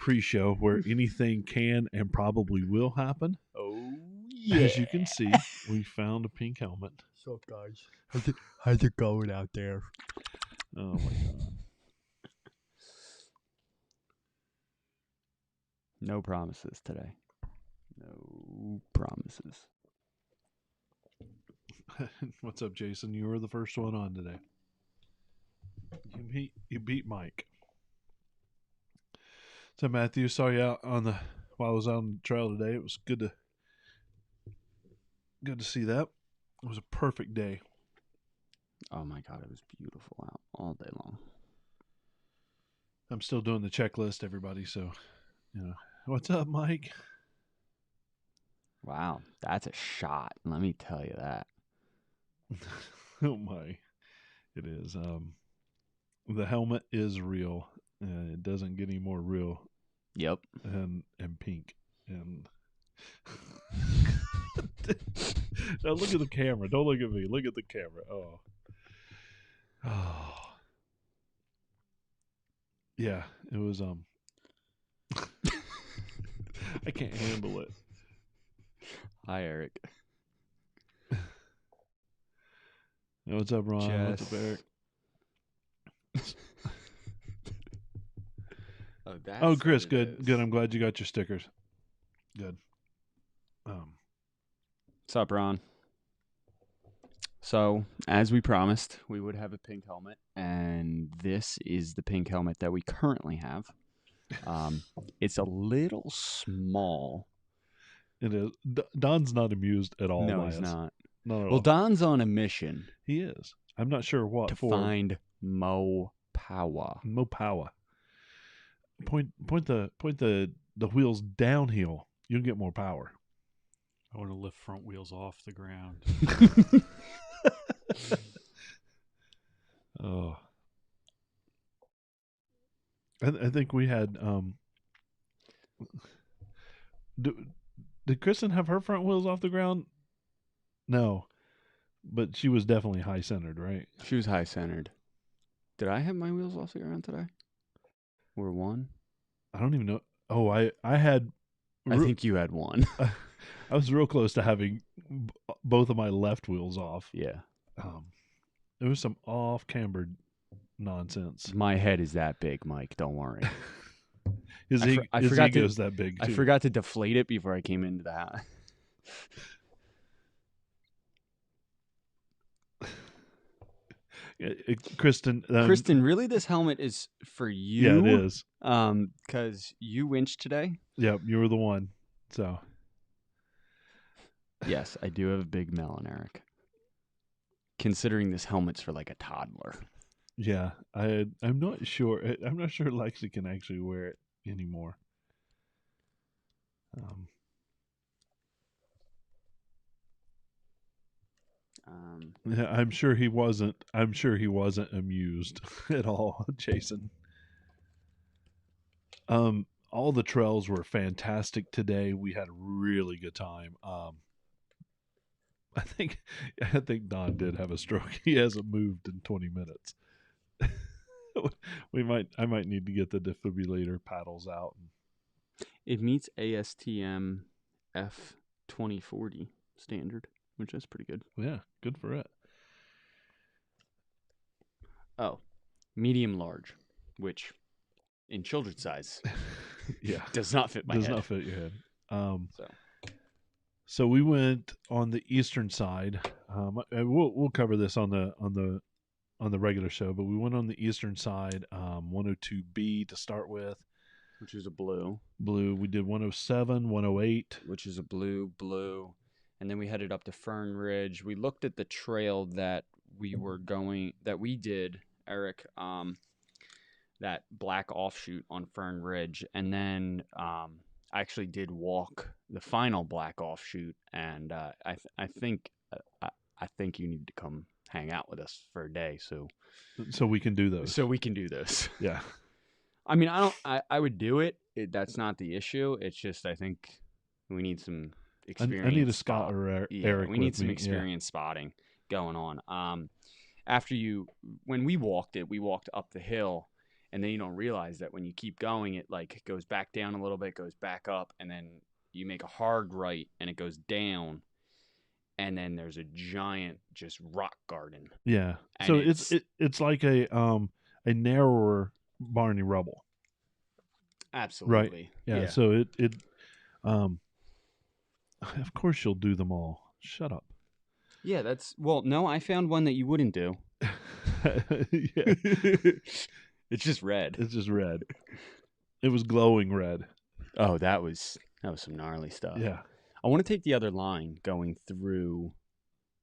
pre-show where anything can and probably will happen. Oh yeah. As you can see, we found a pink helmet. What's up, guys? How's it going out there? Oh my god. No promises today. No promises. What's up, Jason? You were the first one on today. You beat Mike. So Matthew, saw you out while I was on the trail today. It was good to see that. It was a perfect day. Oh my god, it was beautiful out all day long. I'm still doing the checklist, everybody. So, what's up, Mike? Wow, that's a shot. Let me tell you that. Oh my, it is. The helmet is real. It doesn't get any more real. Yep. And pink and. Now look at the camera. Don't look at me. Look at the camera. Oh. Yeah, it was I can't handle it. Hi, Eric. What's up, Ron? Jess. What's up, Eric? Oh, Chris, good. Good. I'm glad you got your stickers. Good. What's up, Ron? So, as we promised, we would have a pink helmet, and this is the pink helmet that we currently have. It's a little small. It is. Don's not amused at all. No, by he's us. not. Not at Well, all. Don's on a mission. He is. I'm not sure what to for. Find Mo Power. Mo Power. Point the wheels downhill. You'll get more power. I want to lift front wheels off the ground. Oh, I think we had. Did Kristen have her front wheels off the ground? No, but she was definitely high centered, right? She was high centered. Did I have my wheels off the ground today? Or one? I don't even know. Oh, I had. I think you had one. I was real close to having both of my left wheels off. Yeah. There was some off-cambered nonsense. My head is that big, Mike. Don't worry. His ego's that big, too. I forgot to deflate it before I came into the house. Kristen, really, this helmet is for you? Yeah, it is. Because you winched today? Yep, you were the one. So. Yes, I do have a big melon, Eric. Considering this helmet's for like a toddler. Yeah, I'm not sure. I'm not sure Lexi can actually wear it anymore. Yeah, I'm sure he wasn't amused at all, Jason. All the trails were fantastic today. We had a really good time. I think Don did have a stroke. He hasn't moved in 20 minutes. I might need to get the defibrillator paddles out. It meets ASTM F2040 standard, which is pretty good. Yeah, good for it. Oh, medium large, which in children's size, yeah, does not fit my head. Does not fit your head. So we went on the eastern side. We'll cover this on the regular show, but we went on the eastern side, 102B to start with, which is a blue. We did 107, 108, which is a blue, and then we headed up to Fern Ridge. We looked at the trail that we did, Eric, that black offshoot on Fern Ridge, and then I actually did walk the final black offshoot, and I think you need to come hang out with us for a day, so we can do those. Yeah. I mean, I would do it. That's not the issue. It's just I think we need some experience. I need a Scott or Eric. We need some experience spotting going on. When we walked up the hill, And then you don't realize that when you keep going, it like goes back down a little bit, goes back up, and then you make a hard right and it goes down. And then there's a giant just rock garden. Yeah. And So it's like a narrower Barney Rubble. Absolutely. Right. Yeah. So it of course you'll do them all. Shut up. Yeah, no, I found one that you wouldn't do. Yeah. It's just red. It's just red. It was glowing red. Oh, that was some gnarly stuff. Yeah. I want to take the other line going through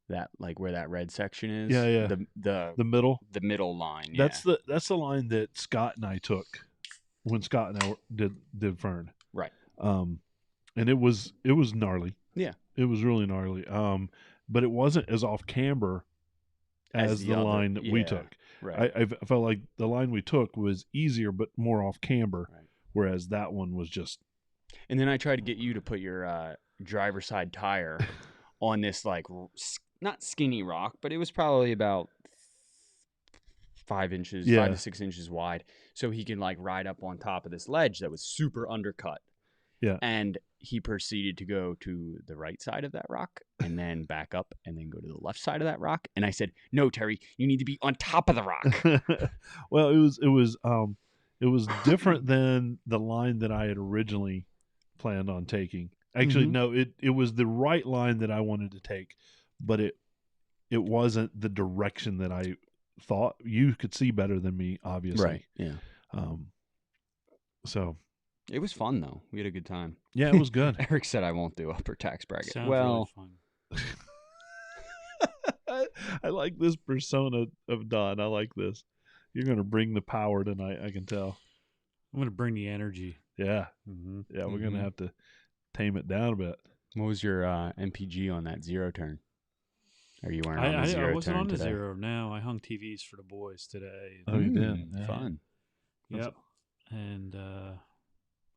that, like where that red section is. Yeah, yeah. The middle line. Yeah. That's the line that Scott and I took when Scott and I did Fern. Right. And it was gnarly. Yeah. It was really gnarly. But it wasn't as off camber as the line that we took. Right. I felt like the line we took was easier but more off camber, Right. whereas that one was just. And then I tried to get you to put your driver's side tire on this, like, not skinny rock, but it was probably about 5 to 6 inches wide, so he can like ride up on top of this ledge that was super undercut. Yeah. And he proceeded to go to the right side of that rock and then back up and then go to the left side of that rock. And I said, "No, Terry, you need to be on top of the rock." Well, it was different than the line that I had originally planned on taking. Actually, no, it was the right line that I wanted to take, but it wasn't the direction that I thought. You could see better than me, obviously. Right. Yeah. So it was fun though. We had a good time. yeah, it was good. Eric said I won't do upper tax bracket. Sounds well, really fun. I like this persona of Don. I like this. You're going to bring the power tonight, I can tell. I'm going to bring the energy. Yeah. Mm-hmm. Yeah, we're going to have to tame it down a bit. what was your MPG on that zero turn? Are you wearing on the zero turn I wasn't on the today? zero. No, I hung TVs for the boys today. Oh, you did? Yeah. Fun. Yep. And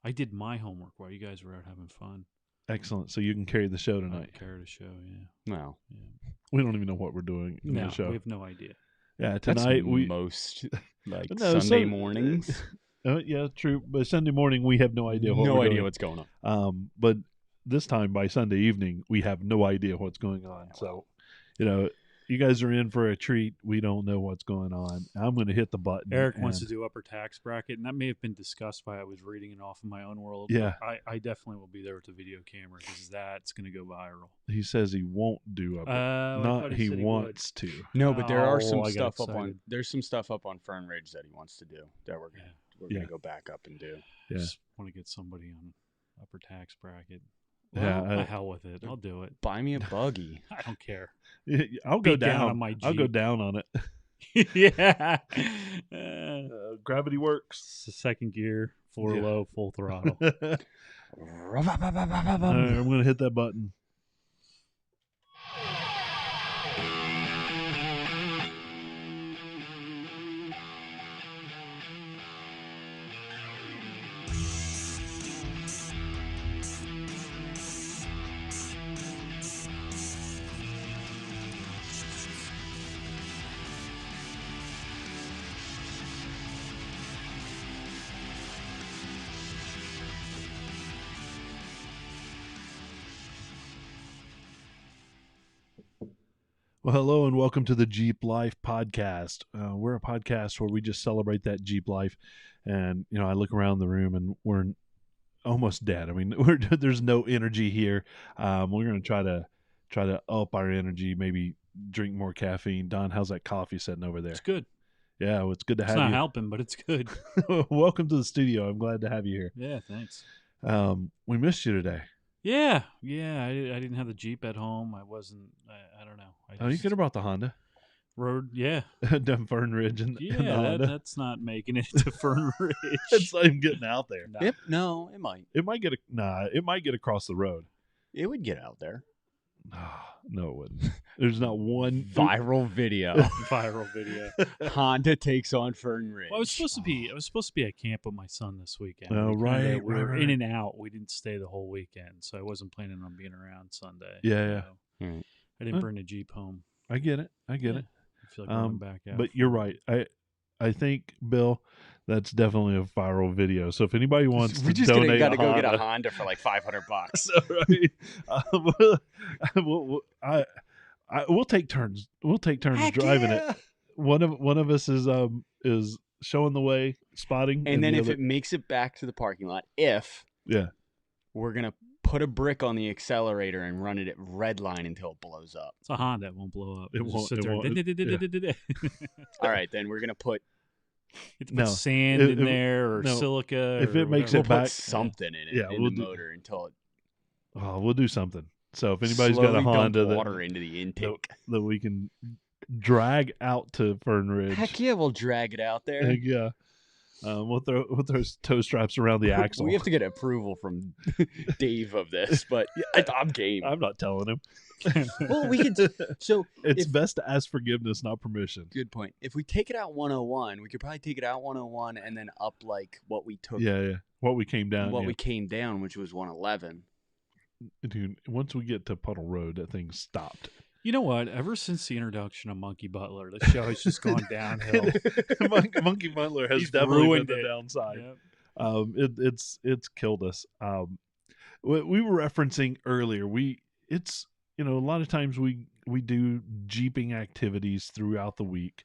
I did my homework while you guys were out having fun. Excellent. So you can carry the show I tonight. carried a show, yeah. Well, Yeah. We don't even know what we're doing in No, the show. we have no idea. Yeah, that's tonight most like No, Sunday mornings. Yeah, true. But Sunday morning we have no idea what No we're idea doing. what's going on. But this time by Sunday evening we have no idea what's going on. So, you guys are in for a treat. We don't know what's going on. I'm going to hit the button. Eric wants to do upper tax bracket, and that may have been discussed by I was reading it off in my own world. Yeah. I definitely will be there with the video camera because that's going to go viral. He says he won't do upper. I Not thought he said wants to. No, but there are Oh, some I got stuff up on. excited. There's some stuff up on Fern Ridge that he wants to do that we're Yeah. gonna go back up and do. Yeah. Just want to get somebody on upper tax bracket. Yeah, Well, the hell with it. I'll do it. Buy me a buggy. I don't care. I'll go Beat down down on my I'll go Jeep. down on it. Yeah. Gravity works. It's the second gear, floor Yeah. low, full throttle. All right, I'm going to hit that button. Well, hello and welcome to the Jeep Life podcast. We're a podcast where we just celebrate that Jeep life. And, I look around the room and we're almost dead. I mean, there's no energy here. We're going to try to up our energy, maybe drink more caffeine. Don, how's that coffee sitting over there? It's good. Yeah, well, it's good to It's have not you. helping, but it's good. Welcome to the studio. I'm glad to have you here. Yeah, thanks. We missed you today. Yeah. I didn't have the Jeep at home. I wasn't. I don't know. Oh, you could have brought the Honda. Rode. Yeah. Down Fern Ridge and the Yeah. Honda. That's not making it to Fern Ridge. It's not even getting out there. Nah. No, it might. It might get across the road. It would get out there. No, it wouldn't. There's not one Viral video. Viral video. Honda takes on Fern Ridge. Well, I was supposed to be at camp with my son this weekend. Oh, We were right. in and out. We didn't stay the whole weekend, so I wasn't planning on being around Sunday. Yeah. So Right. I didn't bring the Jeep home. I get it. Yeah. I feel like going back out. But you're right. I think, Bill, That's definitely a viral video. So if anybody wants We're to just donate gotta a go get a Honda, Honda for like $500. right? We'll take turns. We'll take turns Heck driving yeah. it. One of us is showing the way, spotting, And then the if other, it makes it back to the parking lot, yeah. we're gonna put a brick on the accelerator and run it at red line until it blows up. It's a Honda. It won't blow up. It It'll won't- just sit it there. won't- All right, then we're gonna put You have to No. put sand in there or no. silica. If or it makes whatever. it we'll put back- something in it Yeah, in we'll the do- motor until it We'll do something. So if anybody's got a slowly Honda dump water into the that, intake. that we can drag out to Fern Ridge, Heck yeah, we'll drag it out there. heck yeah. We'll throw toe straps around the axle. We have to get approval from Dave of this, but I'm game. I'm not telling him. Well, we could. So It's if- best to ask forgiveness, not permission. good point. If we take it out 101, we could probably take it out 101 and then up like what we took, Yeah. What we came down. what yeah. we came down, which was 111. Dude, once we get to Puddle Road, that thing stopped. You know what? Ever since the introduction of Monkey Butler, the show has just gone downhill. Monkey Butler has He's definitely been ruined the it. downside. Yep. It's killed us. We were referencing earlier. It's a lot of times we do jeeping activities throughout the week.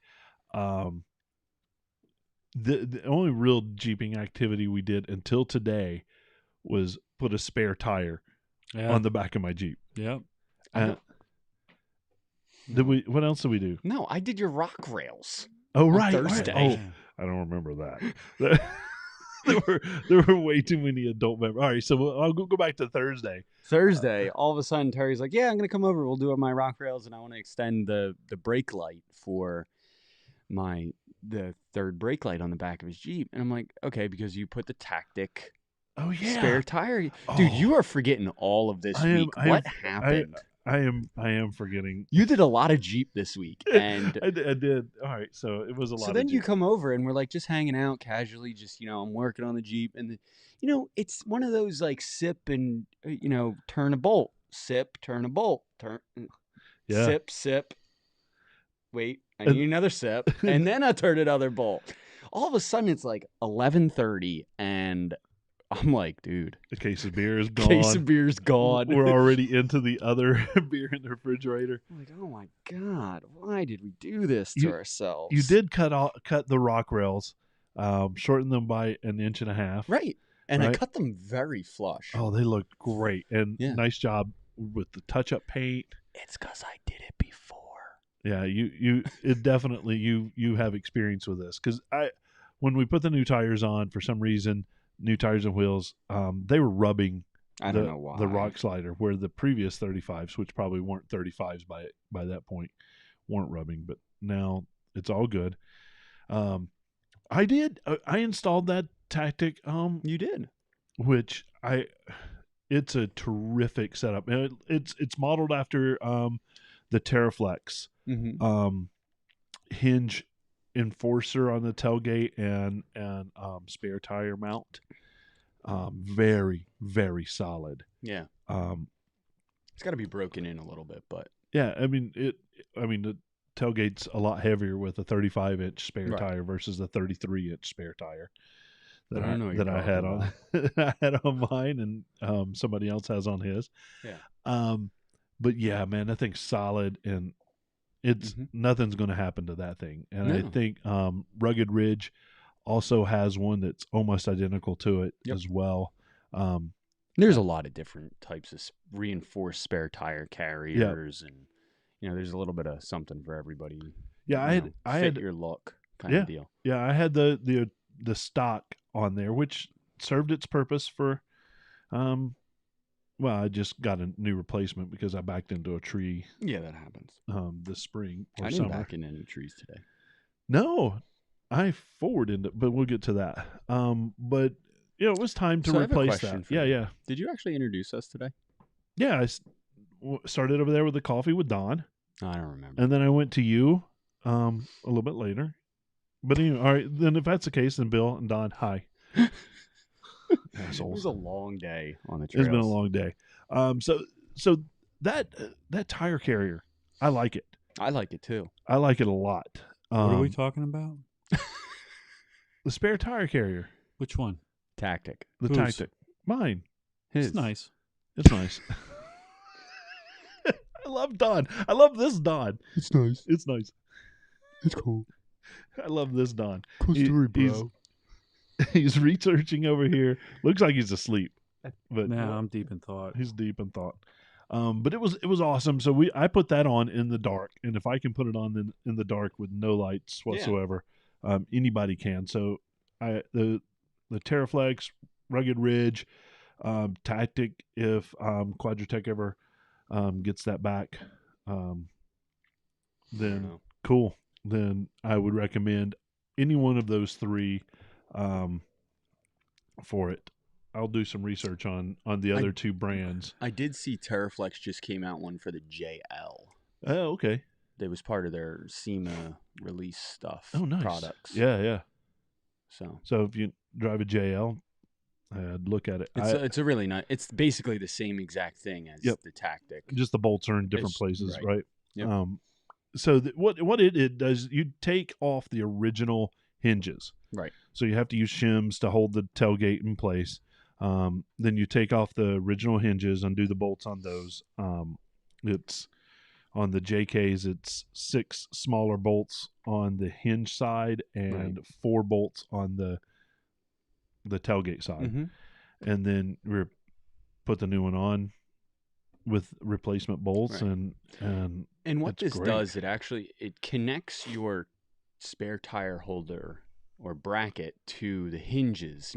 The only real jeeping activity we did until today was put a spare tire Yeah. on the back of my Jeep. Yep. Uh, did we? What else did we do? No, I did your rock rails. Oh, On right. Thursday. Oh, I don't remember that. there were way too many adult members. All right, so I'll go back to Thursday. Thursday, all of a sudden, Terry's like, "Yeah, I'm gonna come over. We'll do my rock rails, and I want to extend the brake light for the third brake light on the back of his Jeep." And I'm like, "Okay," because you put the Tactic Oh yeah, spare tire. Dude, Oh. you are forgetting all of this week. What happened? I am forgetting. You did a lot of Jeep this week, and I did. All right, so it was a lot. so then of you Jeep. come over and we're like just hanging out casually, just I'm working on the Jeep, and it's one of those like sip and turn a bolt, sip, turn a bolt, turn, Yeah. sip. Wait, I And- need another sip, and then I turn another bolt. All of a sudden, it's like 11:30, and I'm like, dude, The case of beer is gone. case of beer's gone. We're already into the other beer in the refrigerator. I'm like, oh my god, why did we do this to You- ourselves? You did cut the rock rails, shorten them by 1.5 inches. right, and I Right. cut them very flush. Oh, they look great, and Yeah. nice job with the touch-up paint. It's because I did it before. Yeah, it definitely you have experience with this because when we put the new tires on, for some reason, new tires and wheels, they were rubbing I don't know why. the rock slider, where the previous 35s, which probably weren't 35s by that point, weren't rubbing, but now it's all good. I installed that Tactic, You did. which it's a terrific setup. And it's modeled after the Terraflex Mm-hmm. hinge enforcer on the tailgate and spare tire mount. Very, very solid. Yeah, it's got to be broken in a little bit, but Yeah, I mean the tailgate's a lot heavier with a 35-inch spare Right. tire versus a 33-inch spare tire that I don't know what you're I had talking on I had on mine, and somebody else has on his. Yeah. But yeah, man, that thing's solid, and it's Mhm. nothing's going to happen to that thing. And I No. think Rugged Ridge also has one that's almost identical to it Yep. as well. there's a lot of different types of reinforced spare tire carriers, and there's a little bit of something for everybody. Yeah, I fit had your look kind Yeah. of deal. Yeah, I had the stock on there, which served its purpose for, well, I just got a new replacement because I backed into a tree Yeah, that happens. this spring or I didn't summer. back into any trees today. No, I forward into, but we'll get to that. But it was time to So I have a replace question that. for Yeah, you. yeah, Did you actually introduce us today? yeah. Started over there with the coffee with Don, I don't remember. and then I went to you a little bit later. But anyway, all right. Then if that's the case, then Bill and Don, hi. It Assholes. was a long day on the trails. It's been a long day. So that tire carrier, I like it. I like it too. I like it a lot. What are we talking about? The spare tire carrier. Which one? Tactic. The Whose? Tactic. Mine. It's nice. It's nice. I love Don. I love this Don. It's nice. It's nice. It's cool. I love this Don. Cool story, bro. He's researching over here. Looks like he's asleep. But No, I'm deep in thought. he's deep in thought. But it was awesome. So I put that on in the dark, and if I can put it on in the dark with no lights whatsoever, anybody can. So the Terraflex, Rugged Ridge, Tactic, if Quadratech ever gets that back, then cool. Then I would recommend any one of those three for it. I'll do some research on the other two brands. I did see Terraflex just came out one for the JL. Oh, okay. That was part of their SEMA release stuff. Oh, nice. Products. Yeah. So if you drive a JL, look at it. it's a really nice. It's basically the same exact thing as the Tactic. Just the bolts are in different places, right? Yep. So what it does, you take off the original hinges. Right. So you have to use shims to hold the tailgate in place. Then you take off the original hinges, undo the bolts on those. It's on the JKs, it's 6 smaller bolts on the hinge side and 4 bolts on the tailgate side. Mm-hmm. And then we put the new one on with replacement bolts and what this great. does, it connects your spare tire holder or bracket to the hinges,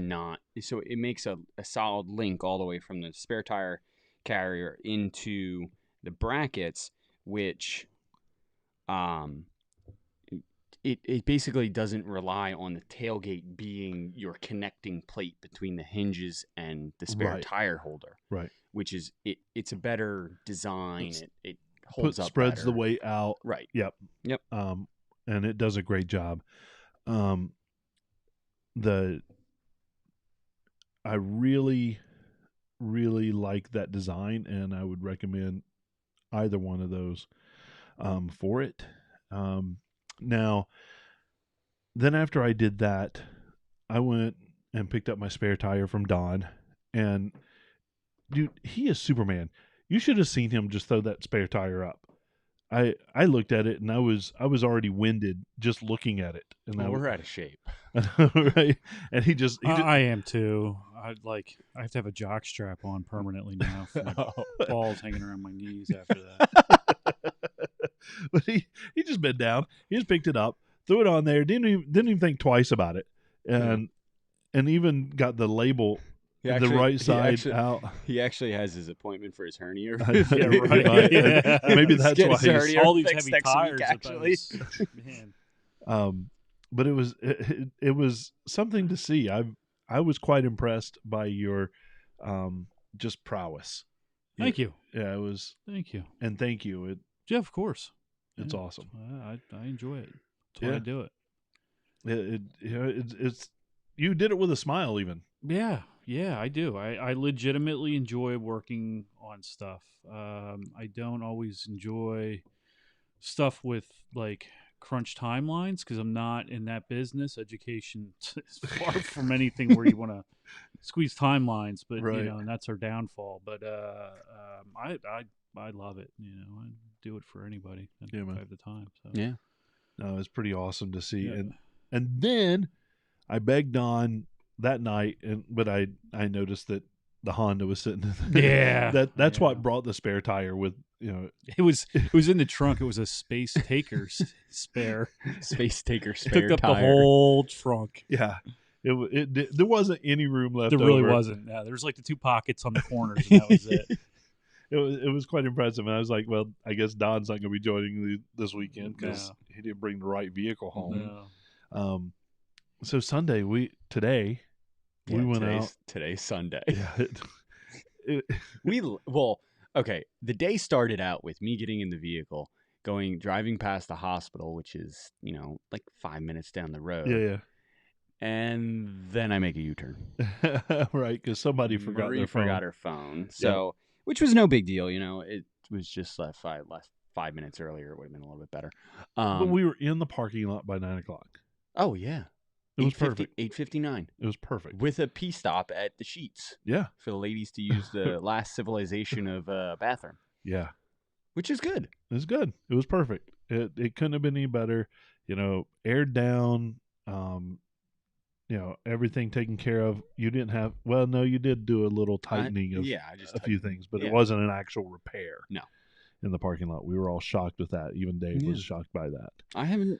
so it makes a solid link all the way from the spare tire carrier into the brackets, which it basically doesn't rely on the tailgate being your connecting plate between the hinges and the spare tire holder, right? Which is it's a better design. It holds up, spreads better. the weight out, right? Yep. And it does a great job. I really, really like that design, and I would recommend either one of those for it. Now, then after I did that, I went and picked up my spare tire from Don, and dude, he is Superman. You should have seen him just throw that spare tire up. I looked at it and I was already winded just looking at it. And we're out of shape, right? And he just I am too. I have to have a jock strap on permanently now for my balls hanging around my knees after that. But he just bent down. He just picked it up, threw it on there. Didn't even think twice about it, and even got the label. The right side out. He actually has his appointment for his hernia. Yeah, right. Yeah. Maybe that's why he's all these heavy tires. Actually, man. But it was something to see. I was quite impressed by your just prowess. Thank you. Yeah, it was. Thank you. And thank you. Yeah, of course. It's awesome. I enjoy it. That's why I do it. It's you did it with a smile, even. Yeah, I do. I legitimately enjoy working on stuff. I don't always enjoy stuff with like crunch timelines because I'm not in that business. Education is far from anything where you want to squeeze timelines, but and that's our downfall. But I love it. I do it for anybody. I have the time. So. Yeah, no, it's pretty awesome to see. And then I begged on that night, but I noticed that the Honda was sitting in there. That's what brought the spare tire with, It was in the trunk. It was a Space Taker's spare. Space Taker spare Took up tire. the whole trunk. Yeah. There wasn't any room left. There really wasn't. Yeah, there was like the 2 pockets on the corners, and that was it. It was quite impressive. And I was like, well, I guess Don's not going to be joining me this weekend because he didn't bring the right vehicle home. No. So Sunday, we went out. Today's Sunday. Yeah. Okay. The day started out with me getting in the vehicle, driving past the hospital, which is, like 5 minutes down the road. Yeah. And then I make a U-turn. Right, because somebody forgot her phone. So, which was no big deal. It was just left 5 minutes earlier. It would have been a little bit better. But we were in the parking lot by 9:00. Oh yeah. It was perfect. 8:59 It was perfect. with a pee stop at the Sheets Yeah. for the ladies to use the last civilization of bathroom, Yeah. which is good. It was good. It was perfect. It couldn't have been any better. Aired down. Everything taken care of. You didn't have. Well, no, you did do a little tightening of I just a few things, but yeah. it wasn't an actual repair. No. In the parking lot, we were all shocked with that. Even Dave was shocked by that. I'm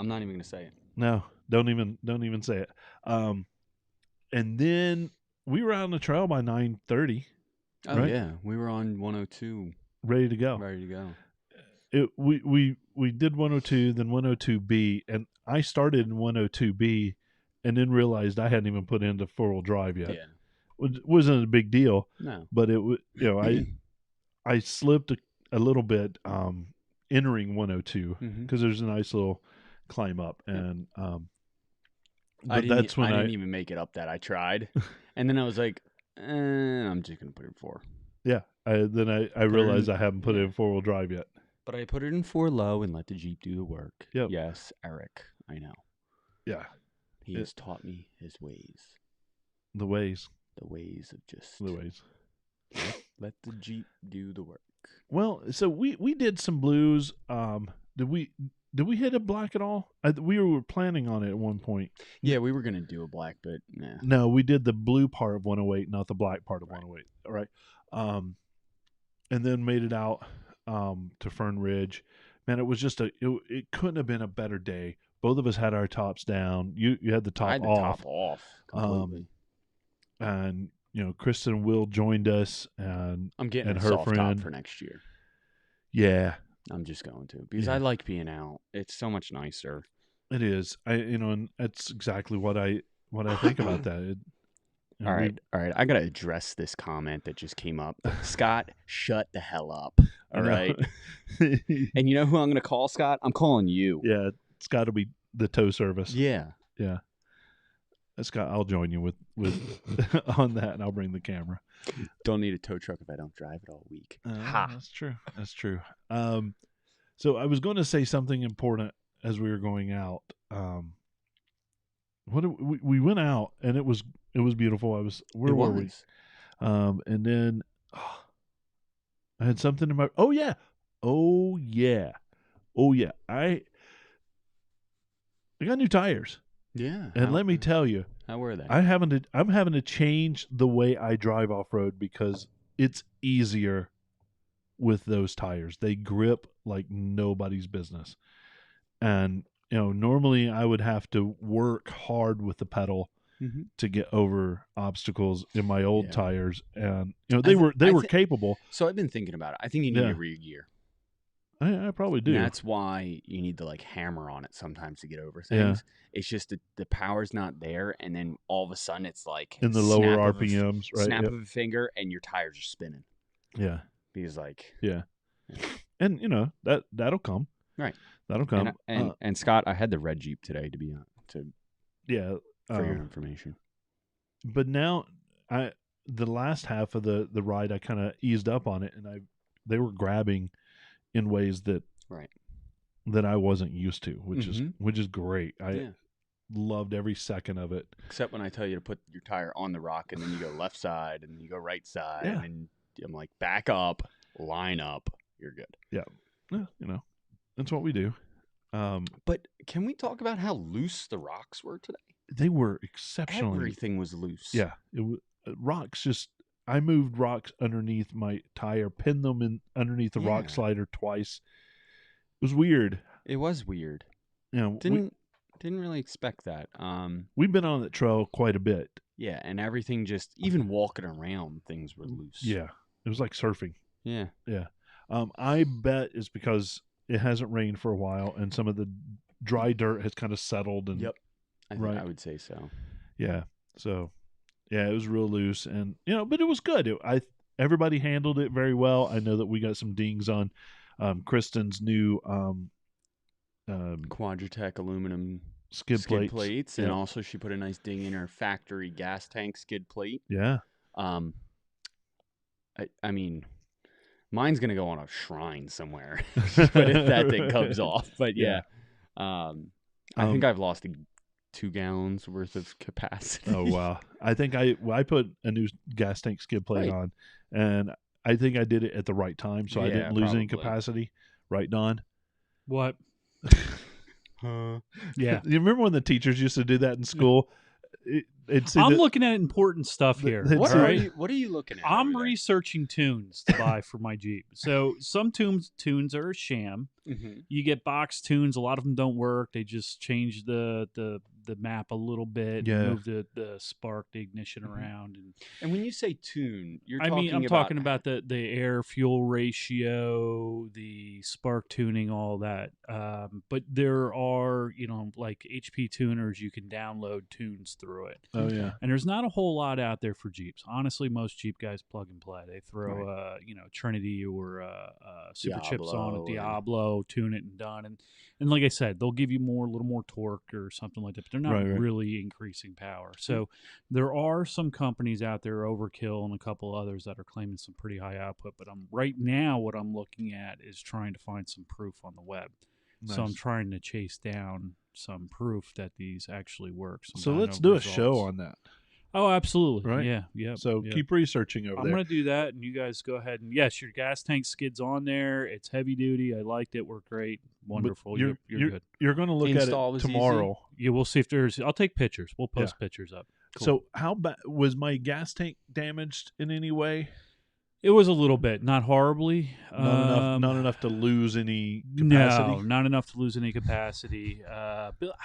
not even gonna say it. No, don't even say it. And then we were out on the trail by 9:30. Oh right? yeah, we were on 102, ready to go. ready to go. We did 102, then 102B, and I started in 102B, and then realized I hadn't even put into 4-wheel drive yet. Yeah. Which wasn't a big deal, No. but it was I slipped a little bit entering 102 because there's a nice little climb up, and but that's when I didn't even make it up that. I tried, and then I was like, I'm just gonna put it in 4. Yeah, I realized I haven't put it in 4-wheel drive yet. But I put it in 4 low and let the Jeep do the work. Yep. Yes, Eric, I know. Yeah. He has taught me his ways. The ways. The ways of just The ways. let the Jeep do the work. Well, so we did some blues. Did we hit a black at all? We were planning on it at one point. Yeah, we were gonna do a black, but nah. No, we did the blue part of 108, not the black part of 108. All right. And then made it out to Fern Ridge. Man, it was just it couldn't have been a better day. Both of us had our tops down. You had the top I had the off. top off completely. And Kristen and Will joined us, and I'm getting and a her soft top friend for next year. Yeah, I'm just going to because Yeah. I like being out. It's so much nicer. it is. And that's exactly what I think about that. All right. I gotta address this comment that just came up. Scott, shut the hell up. All right. And you know who I'm gonna call, Scott? I'm calling you. Yeah, it's got to be the tow service. Yeah. Yeah. Scott, I'll join you with on that, and I'll bring the camera. Don't need a tow truck if I don't drive it all week. Ha. That's true. That's true. So I was going to say something important as we were going out. We went out, and it was beautiful. Where were we? And then I had something in my. Oh yeah. I got new tires. Yeah. And let me tell you, how were they? I'm having to change the way I drive off road because it's easier with those tires. They grip like nobody's business. And normally I would have to work hard with the pedal to get over obstacles in my old tires, and they were capable. So I've been thinking about it. I think you need a rear gear. I probably do. And that's why you need to hammer on it sometimes to get over things. It's just the power's not there, and then all of a sudden it's like in the lower RPMs, right? Snap of a finger, and your tires are spinning. Yeah, because and that'll come. Right, that'll come. And Scott, I had the red Jeep today to be for your information. But now the last half of the ride I kind of eased up on it, and they were grabbing in ways that I wasn't used to, which is great. I loved every second of it. Except when I tell you to put your tire on the rock, and then you go left side, and then you go right side, and then I'm like, back up, line up, you're good. Yeah, that's what we do. But can we talk about how loose the rocks were today? They were exceptionally. Everything was loose. Yeah, it was rocks. I moved rocks underneath my tire, pinned them in underneath the rock slider twice. It was weird. It was weird. Didn't really expect that. We've been on that trail quite a bit. Yeah, and everything even walking around, things were loose. Yeah, it was like surfing. Yeah. I bet it's because it hasn't rained for a while, and some of the dry dirt has kind of settled. And I would say so. Yeah. So. Yeah, it was real loose, and but it was good. Everybody handled it very well. I know that we got some dings on Kristen's new Quadratech aluminum skid plates, and also she put a nice ding in her factory gas tank skid plate. Yeah. I mean, mine's gonna go on a shrine somewhere, but if that thing comes off. But I think I've lost 2 gallons worth of capacity. Oh wow! I think I put a new gas tank skid plate Right. on, and I think I did it at the right time, so I Yeah, didn't lose any probably. capacity. Right, Don? What? Huh. Yeah. You remember when the teachers used to do that in school? It'd see I'm the- looking at important stuff here. They'd What say- all are right? you? What are you looking at? I'm over there? researching tunes to buy for my Jeep. So some tunes are a sham. Mhm. You get box tunes. A lot of them don't work. They just change the map a little bit, Yeah. move the spark, the ignition around, and And when you say tune, you're I talking mean, I'm about talking about the air fuel ratio, the spark tuning, all that. But there are, like HP tuners, you can download tunes through it. Oh yeah. And there's not a whole lot out there for Jeeps. Honestly, most Jeep guys plug and play. They throw, Trinity or Super Chips on a Diablo and- Diablo, tune it and done. And like I said, they'll give you a little more torque or something like that. But they're not Right. really increasing power. So there are some companies out there, Overkill and a couple others, that are claiming some pretty high output. But right now, what I'm looking at is trying to find some proof on the web. So I'm Nice. trying to chase down some proof that these actually work. some So let's dyno do a show results. on that. Oh, absolutely. Right? Yeah. Yeah. So yeah. keep researching over I'm there. going to do that, and you guys go ahead. And yes, your gas tank skid's on there. It's heavy duty. I liked it. Worked great. But Wonderful. You're, You're good. You're going to look Install at was it easy? tomorrow. Yeah, we'll see if there's. I'll take pictures. We'll post pictures up. Cool. So how bad was my gas tank damaged in any way? It was a little bit, not horribly. Not enough to lose any capacity. No, not enough to lose any capacity.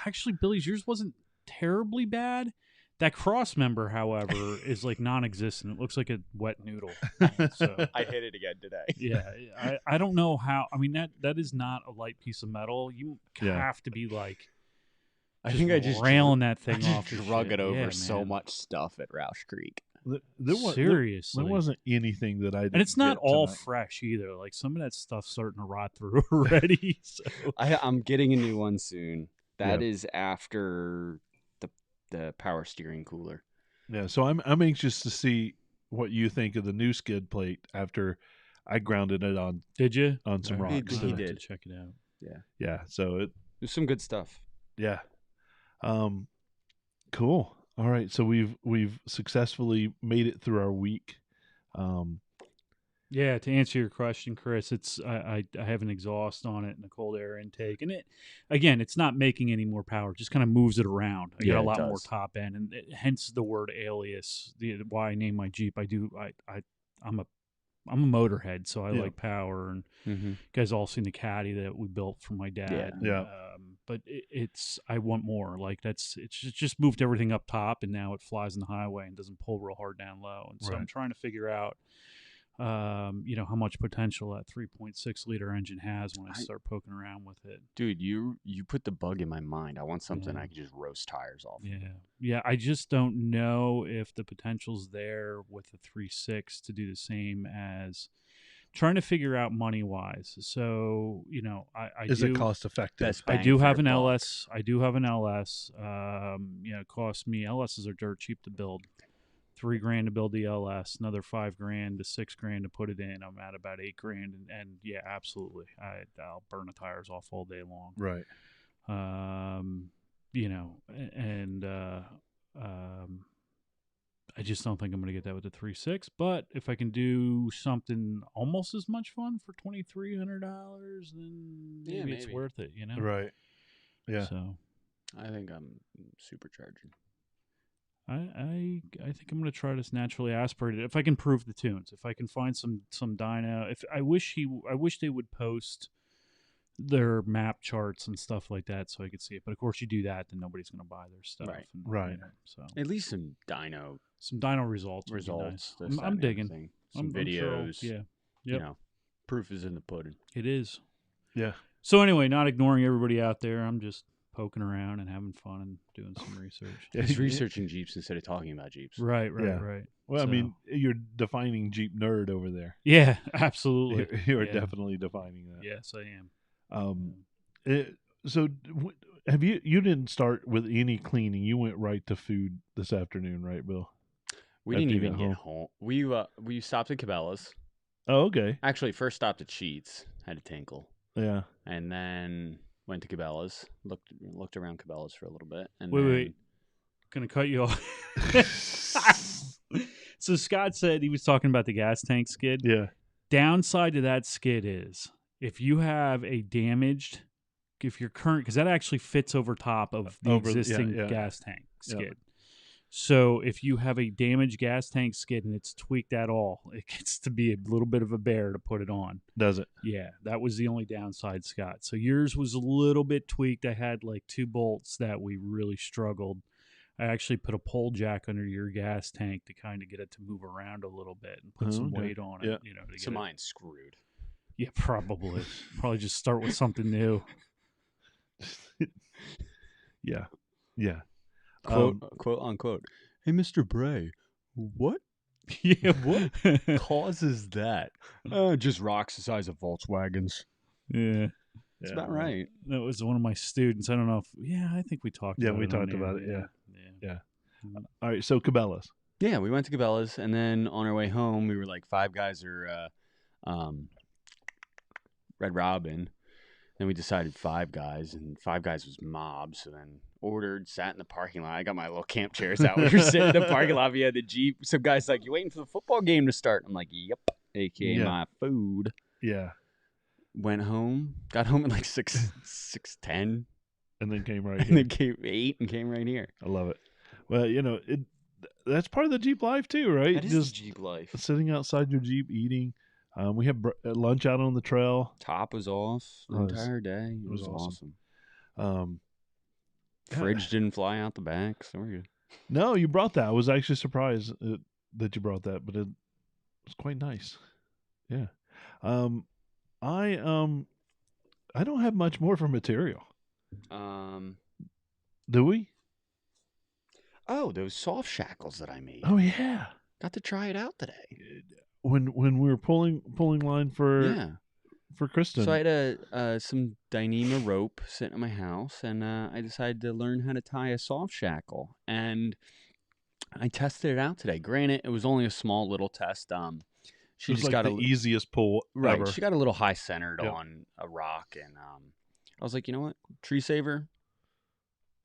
Actually, Billy's, yours wasn't terribly bad. That cross member, however, is like non-existent. It looks like a wet noodle. So I hit it again today. yeah, I don't know how. I mean, that is not a light piece of metal. You Yeah. have to be like, I think I just railing that I thing just off. the drug shit. it over Yeah, so man. much stuff at Roush Creek. Seriously, There wasn't anything that I didn't and it's not get all tonight. fresh either. Like some of that stuff's starting to rot through already. So. I'm getting a new one soon. That Yeah. is after the power steering cooler. Yeah, so I'm anxious to see what you think of the new skid plate after I grounded it on Did you? some All right, rocks. I'll He have to did. check it out. Yeah, so it There's some good stuff. yeah. Cool. All right, so we've successfully made it through our week. Yeah, to answer your question, Chris, it's I have an exhaust on it and a cold air intake, and it's not making any more power; it just kind of moves it around. I Yeah, got a it lot more does. top end, and hence the word alias. Why I named my Jeep. I'm a motorhead, so I Yeah. like power. And Mm-hmm. you guys all seen the caddy that we built for my dad. Yeah. and, Yeah. but it's I want more. Like it's just moved everything up top, and now it flies in the highway and doesn't pull real hard down low. And so I'm Right. trying to figure out. How much potential that 3.6 liter engine has when I start poking around with it. Dude, you put the bug in my mind. I want something Yeah. I can just roast tires off. Yeah. I just don't know if the potential's there with the 3.6 to do the same as trying to figure out money wise. So I Is do, it cost effective? Best I bang do for have your an buck. LS. I do have an LS. It cost me. LSs are dirt cheap to build. $3,000 to build the LS, another $5,000 to $6,000 to put it in. I'm at about $8,000, and yeah, absolutely, I'll burn the tires off all day long. Right. I just don't think I'm going to get that with the 3.6. But if I can do something almost as much fun for $2,300, then maybe it's maybe. worth it. Right. Yeah. So I think I'm supercharging. I think I'm going to try this naturally aspirated. If I can prove the tunes, if I can find some dyno, I wish they would post their map charts and stuff like that so I could see it. But of course, you do that, then nobody's going to buy their stuff. Right. And, Right. So At least some dyno some dyno results. would be results. nice. this, that, I'm and digging. everything. Some I'm sure videos. yeah. You Yep. know, proof is in the pudding. It is. Yeah. So anyway, not ignoring everybody out there. I'm just poking around and having fun and doing some research. Yeah, He's researching Jeeps instead of talking about Jeeps. Right. Yeah. Well, I So- mean, you're defining Jeep nerd over there. Yeah, absolutely. You're Yeah. definitely defining that. Yes, I am. So have you didn't start with any cleaning? You went right to food this afternoon, right, Bill? We After didn't you even got get home. We stopped at Cabela's. Oh, okay. Actually, first stopped at Sheets. Had a tinkle. Yeah. And then went to Cabela's, looked around Cabela's for a little bit, and Wait. Gonna cut you off. So Scott said he was talking about the gas tank skid. Yeah. Downside to that skid is if you have a damaged, if your current, because that actually fits over top of the existing gas tank skid. So if you have a damaged gas tank skid and it's tweaked at all, it gets to be a little bit of a bear to put it on. Does it? Yeah, that was the only downside, Scott. So yours was a little bit tweaked. I had like 2 bolts that we really struggled. I actually put a pole jack under your gas tank to kind of get it to move around a little bit and put some weight on it. You know, to so mine's screwed. Yeah, probably. Probably just start with something new. Yeah. Quote unquote. Hey, Mr. Bray, what? Yeah, what causes that? Just rocks the size of Volkswagens. Yeah. That's about right. That was one of my students. I don't know if, I think we talked about it. Yeah, we talked about it. Yeah. All right, so Cabela's. Yeah, we went to Cabela's, and then on our way home, we were like Five Guys or Red Robin. Then we decided Five Guys, and Five Guys was mob. So then ordered, sat in the parking lot. I got my little camp chairs out. We were sitting in the parking lot. We had the Jeep. Some guy's like, "You waiting for the football game to start?" I'm like, "Yep." AKA my food. Yeah. Went home. Got home at like 6:10. And then came right and here. then came 8 and came right here. I love it. Well, you know, that's part of the Jeep life too, right? That is just the Jeep life. Sitting outside your Jeep eating. We had lunch out on the trail. Top was off the entire day. It was awesome. Fridge didn't fly out the back, so we're good. No, you brought that. I was actually surprised that you brought that, but it was quite nice. Yeah. I don't have much more for material. Do we? Oh, those soft shackles that I made. Oh yeah. Got to try it out today. When we were pulling line for Kristen. So I had some Dyneema rope sitting at my house, and I decided to learn how to tie a soft shackle, and I tested it out today. Granted, it was only a small little test. She just got the easiest pull ever. She got a little high centered on a rock, and I was like, you know what, tree saver,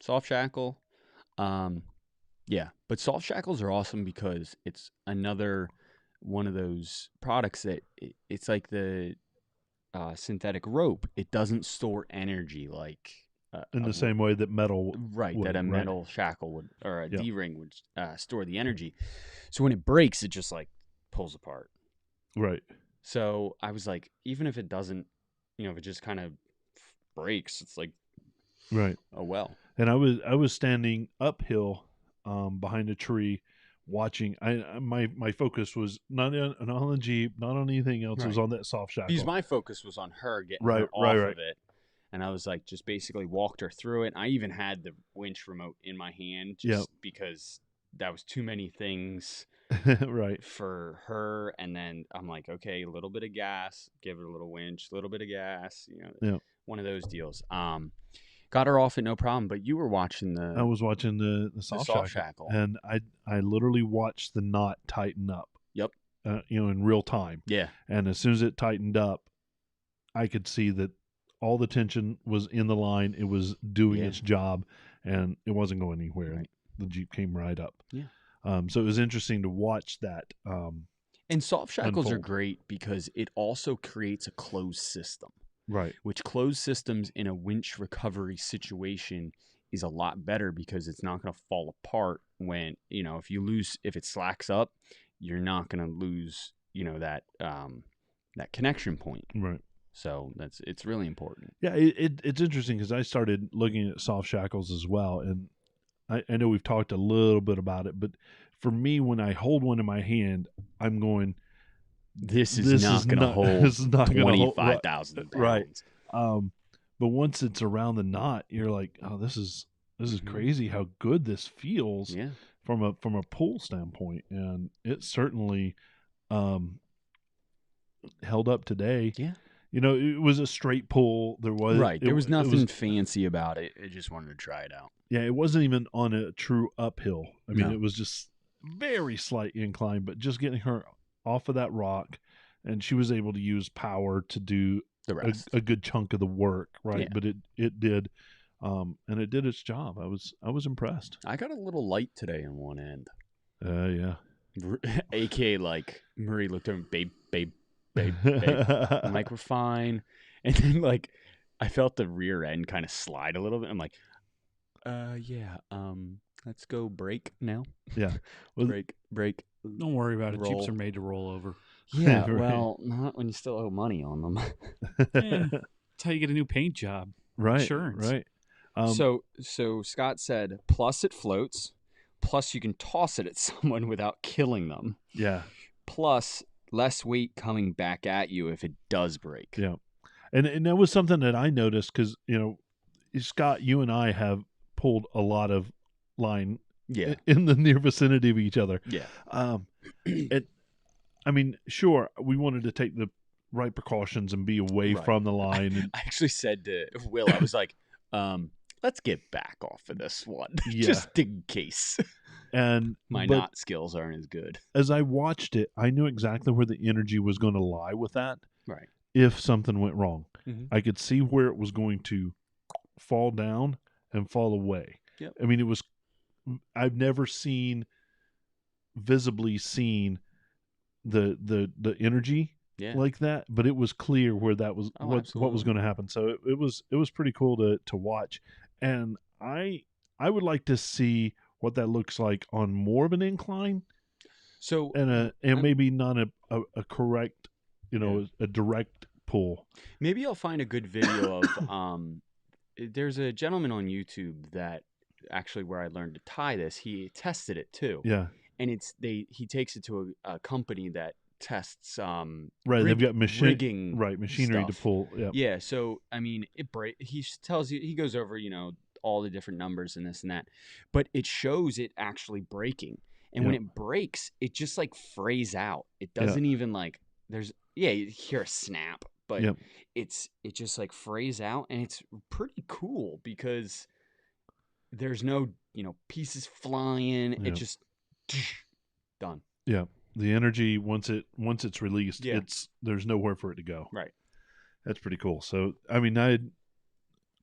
soft shackle, but soft shackles are awesome because it's another one of those products that it's like the synthetic rope. It doesn't store energy like in the same way that metal would, that a metal shackle would, or a D-ring would store the energy. So when it breaks, it just like pulls apart. Right. So I was like, even if it doesn't, if it just kind of breaks, it's like, right. Oh well. And I was standing uphill behind a tree watching. My focus was not on the Jeep, not on anything else. It was on that soft shackle. Because my focus was on her getting her off of it. And I was like, just basically walked her through it. I even had the winch remote in my hand because that was too many things right for her. And then I'm like, okay, a little bit of gas, give her a little winch, a little bit of gas, one of those deals. Got her off it, no problem. But you were watching I was watching the soft shackle. And I literally watched the knot tighten up. Yep. In real time. Yeah. And as soon as it tightened up, I could see that all the tension was in the line. It was doing its job, and it wasn't going anywhere. Right. The Jeep came right up. Yeah. So it was interesting to watch that. And soft shackles unfold. Are great because it also creates a closed system. Right. Which closed systems in a winch recovery situation is a lot better because it's not going to fall apart when, if it slacks up, you're not going to lose, that connection point. Right. So it's really important. Yeah, it's interesting because I started looking at soft shackles as well, and I know we've talked a little bit about it, but for me, when I hold one in my hand, I'm going, this is not going to hold 25,000 pounds. Right. But once it's around the knot, you're like, oh, this is crazy how good this feels from a pull standpoint, and it certainly held up today. Yeah. It was a straight pull. There was nothing fancy about it. I just wanted to try it out. Yeah, it wasn't even on a true uphill. I mean, it was just very slight incline, but just getting her off of that rock, and she was able to use power to do the rest. a good chunk of the work, right? Yeah. But it did, and it did its job. I was impressed. I got a little light today on one end. Yeah. AKA like Marie looked over, babe. I'm like, we're fine. And then like I felt the rear end kind of slide a little bit. I'm like, yeah, let's go brake now. Yeah. Well, Brake. Don't worry about it. Roll. Jeeps are made to roll over. Yeah, Right. well, not when you still owe money on them. Yeah, that's how you get a new paint job. right. Insurance. Right. So Scott said, plus it floats, plus you can toss it at someone without killing them, Yeah. plus less weight coming back at you if it does break. Yeah. And that was something that I noticed because, Scott, you and I have pulled a lot of line Yeah. in the near vicinity of each other. Yeah. I mean, sure, we wanted to take the right precautions and be away Right. from the line. And, I actually said to Will, I was like, let's get back off of this one. Yeah. Just in case. and My but knot skills aren't as good. as I watched it, I knew exactly where the energy was going to lie with that. Right. If something went wrong, Mhm. I could see where it was going to fall down and fall away. Yep. I mean, I've never visibly seen the energy Yeah. like that, but it was clear where that was Oh, what was absolutely. going to happen. So it was pretty cool to watch, and I would like to see what that looks like on more of an incline So and maybe not a correct, a direct pull. maybe I'll find a good video of there's a gentleman on YouTube that actually where I learned to tie this. He tested it too. Yeah, And he takes it to a company that tests right. They've got rigging machinery to stuff. pull. Yeah, Yeah, so I mean, he tells you, he goes over, all the different numbers and this and that, but it shows it actually breaking. And when Yep. it breaks, it just like frays out. It doesn't even like you hear a snap, but Yep. it just like frays out, and it's pretty cool because there's no, pieces flying. It Yep. just done. Yeah. The energy once it's released, Yeah. there's nowhere for it to go. Right. That's pretty cool. So I mean,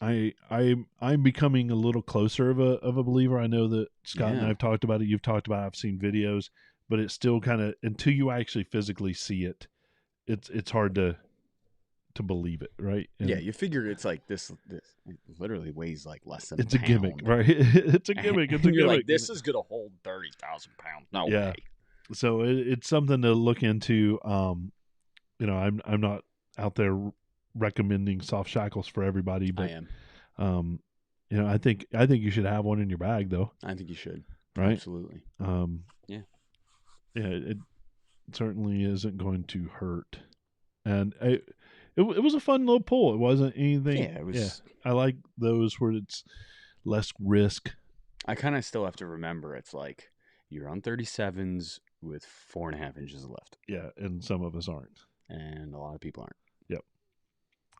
I'm becoming a little closer of a believer. I know that Scott and Yeah. I've talked about it. You've talked about it. I've seen videos, but it's still kind of until you actually physically see it, it's hard to believe it, right? And Yeah, you figure it's like this it literally weighs like less than it's a gimmick, pound. right? It's a gimmick. It's a And you're gimmick. like, this is gonna hold 30,000 pounds. No Yeah. way. So it's something to look into. I'm not out there recommending soft shackles for everybody, I but am. I think you should have one in your bag though, I think you should. right? Absolutely. Yeah, it certainly isn't going to hurt, and it was a fun little pull. It wasn't anything. Yeah, it was. Yeah, I like those where it's less risk. I kind of still have to remember it's like you're on 37s with 4.5 inches left, Yeah, and some of us aren't. and a lot of people aren't.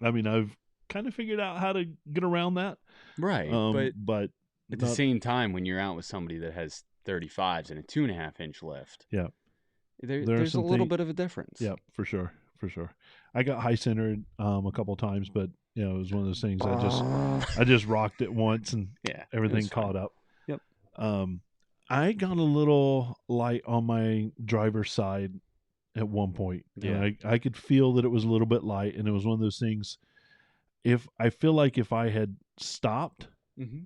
I mean, I've kind of figured out how to get around that. Right, but at the not- same time, when you're out with somebody that has 35s and a 2.5 inch lift, Yeah. There are there's a some little thing- bit of a difference. Yeah, for sure. I got high centered a couple times, but it was one of those things I just rocked it once and Yeah, it everything was fun. caught up. Yep. I got a little light on my driver's side at one point. Yeah. And I could feel that it was a little bit light, and it was one of those things. If I feel like if I had stopped, Mm-hmm.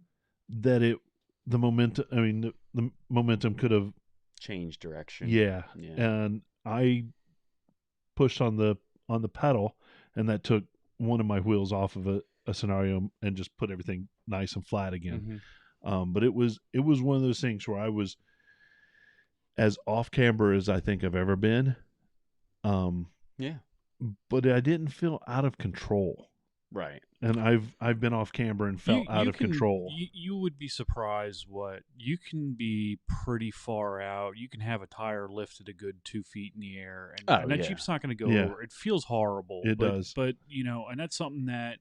that the momentum. I mean, the momentum could have. Change direction. Yeah. Yeah. And I pushed on the pedal, and that took one of my wheels off of a scenario and just put everything nice and flat again. Mhm. But it was one of those things where I was as off camber as I think I've ever been. Yeah. But I didn't feel out of control. Right. And I've been off camber and felt out of control. You would be surprised what you can be pretty far out. You can have a tire lifted a good 2 feet in the air, and, Oh, and that yeah. Jeep's not going to go Yeah. over. It feels horrible. It but, does. but and that's something that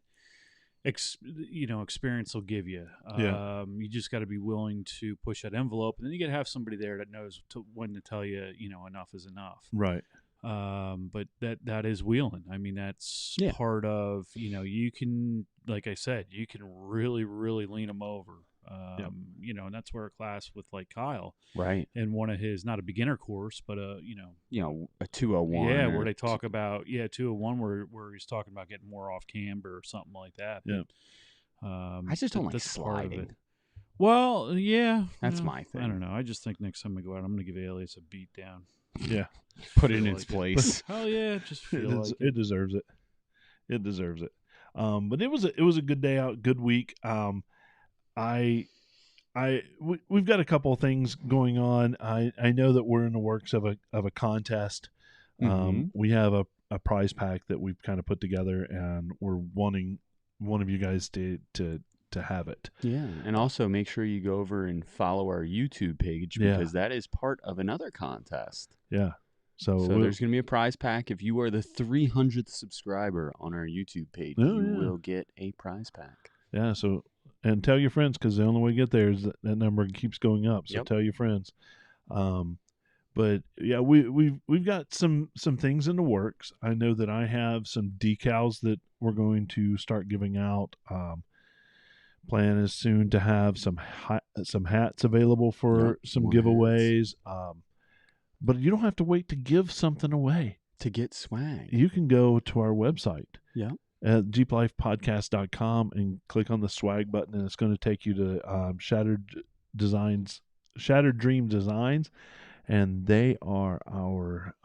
experience will give you. Yeah. You just got to be willing to push that envelope, and then you got to have somebody there that knows when to tell you, enough is enough. Right. But that is wheeling. I mean, that's Yeah. part of, you can, like I said, you can really, really lean them over. And that's where a class with like Kyle Right. and one of his, not a beginner course, but A 201. yeah, where they talk about 201 where he's talking about getting more off camber or something like that. Yeah. But, I just don't like that's part of it. sliding. Well, yeah, That's my thing. I don't know. I just think next time I go out, I'm going to give Alias a beat down. Yeah. Put it in Feel its like place. Hell yeah, just feel like It deserves it. It deserves it. But it was a good day out, good week. We've got a couple of things going on. I know that we're in the works of a contest. We have a prize pack that we've kind of put together, and we're wanting one of you guys to have it. Yeah, and also make sure you go over and follow our YouTube page because that is part of another contest. Yeah. So there's going to be a prize pack. If you are the 300th subscriber on our YouTube page, you will get a prize pack. Yeah, so and tell your friends, because the only way to get there is that number keeps going up. So tell your friends. But yeah, we've got some things in the works. I know that I have some decals that we're going to start giving out. Plan is soon to have some hats available for some giveaways. But you don't have to wait to give something away to get swag. You can go to our website. Yeah. At jeeplifepodcast.com and click on the swag button, and it's going to take you to Shattered Dream Designs, and they are our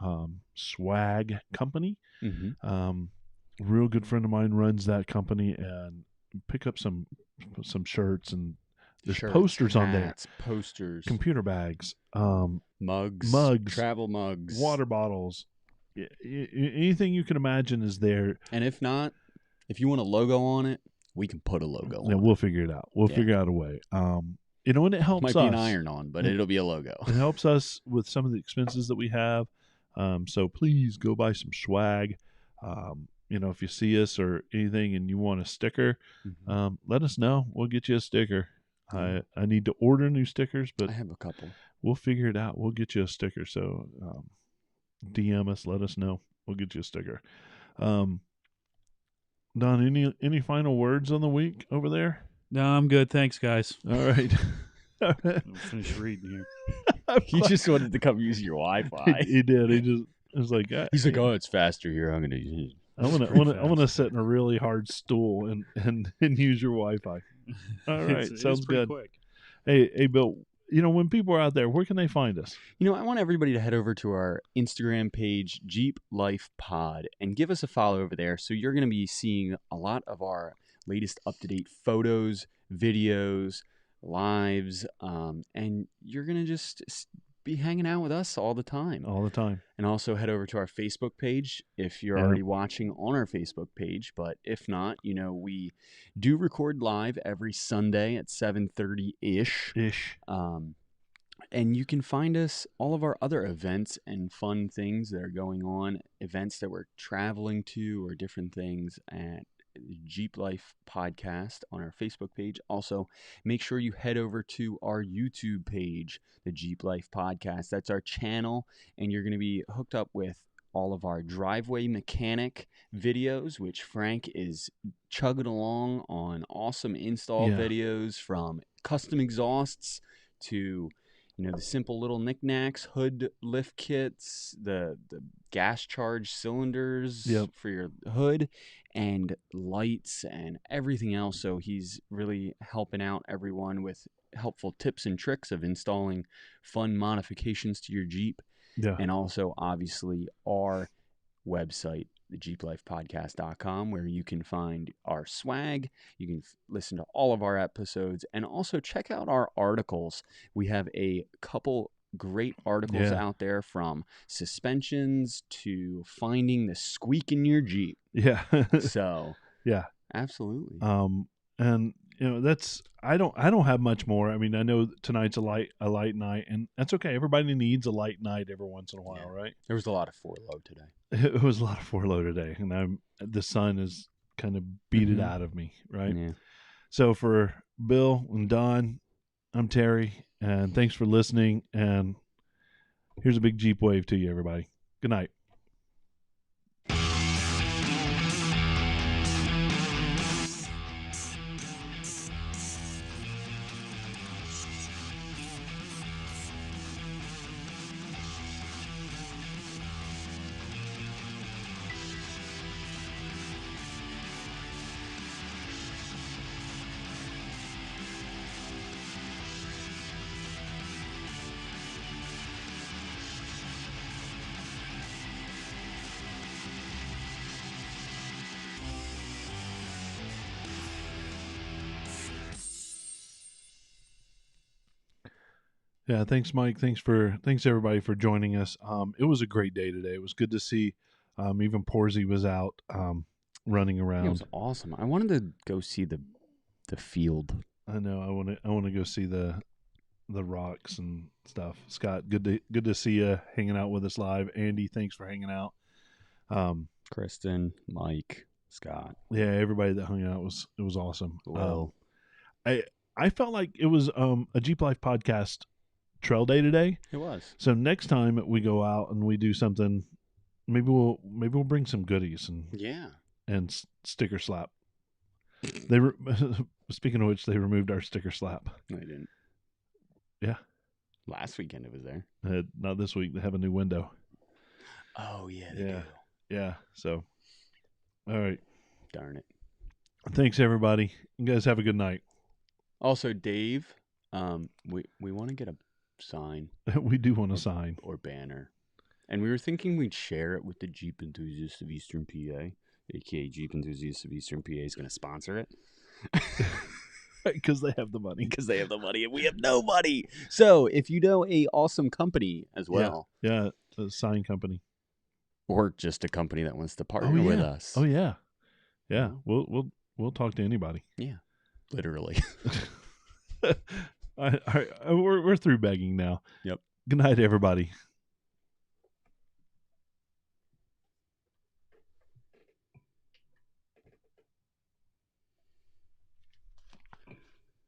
swag company. Real good friend of mine runs that company, and pick up some shirts, and there's posters on there, posters, computer bags, mugs, travel mugs, water bottles. Anything you can imagine is there. And if not, if you want a logo on it, we can put a logo on it. We'll figure it out. We'll figure out a way. And it helps us. Might be an iron-on, but it'll be a logo. It helps us with some of the expenses that we have. So please go buy some swag. If you see us or anything and you want a sticker, let us know. We'll get you a sticker. I need to order new stickers, but I have a couple. We'll figure it out. We'll get you a sticker. So DM us. Let us know. We'll get you a sticker. Don, any final words on the week over there? No, I'm good. Thanks, guys. All right. I'll finish reading here. He just wanted to come use your Wi-Fi. He did. He just was like, he's like, oh, it's faster here. I'm gonna use it. I want to sit in a really hard stool and use your Wi-Fi. All right, sounds good. Quick. Hey, Bill. When people are out there, where can they find us? I want everybody to head over to our Instagram page, Jeep Life Pod, and give us a follow over there. So you're going to be seeing a lot of our latest up-to-date photos, videos, lives, and you're going to just be hanging out with us all the time. All the time. And also head over to our Facebook page if you're already watching on our Facebook page. But if not, we do record live every Sunday at 7:30-ish. And you can find us, all of our other events and fun things that are going on, events that we're traveling to or different things at Jeep Life Podcast on our Facebook page. Also, make sure you head over to our YouTube page, the Jeep Life Podcast. That's our channel, and you're going to be hooked up with all of our driveway mechanic videos, which Frank is chugging along on awesome install videos, from custom exhausts to the simple little knickknacks, hood lift kits, the gas charge cylinders for your hood, and lights and everything else. So he's really helping out everyone with helpful tips and tricks of installing fun modifications to your Jeep. Yeah. And also, obviously, our website, thejeeplifepodcast.com, where you can find our swag. You can listen to all of our episodes and also check out our articles. We have a couple great articles out there, from suspensions to finding the squeak in your Jeep. Yeah. So, yeah, absolutely. And that's I don't have much more. I mean, I know tonight's a light night, and that's okay. Everybody needs a light night every once in a while, right? There was a lot of 4-low today. It was a lot of 4-low today, and the sun has kind of beat it out of me, right? Yeah. So for Bill and Don, I'm Terry, and thanks for listening. And here's a big Jeep wave to you, everybody. Good night. Yeah, thanks, Mike. Thanks everybody for joining us. It was a great day today. It was good to see. Even Porzy was out running It around. was awesome. I wanted to go see the field. I know. I want to go see the rocks and stuff. Scott, good to see you hanging out with us live. Andy, thanks for hanging out. Kristen, Mike, Scott. Yeah, everybody that hung out was awesome. Well, I felt like it was a Jeep Life podcast trail day today. it was. So next time we go out and we do something, maybe we'll bring some goodies and sticker slap. They speaking of which, they removed our sticker slap. No, they didn't. Yeah, Last weekend it was there. not this week. They have a new window. Oh yeah, they do. Yeah. So, all right. Darn it. Thanks everybody. You guys have a good night. Also, Dave, we want to get a sign. We do want a sign or banner, and we were thinking we'd share it with the Jeep Enthusiasts of Eastern PA, aka Jeep Enthusiasts of Eastern PA is going to sponsor it. because they have the money. Because they have the money and we have no money. So if you know a awesome company as well, yeah, a sign company, or just a company that wants to partner with us, yeah, we'll talk to anybody. Yeah, literally. All right, we're through begging now. Yep. Good night, everybody.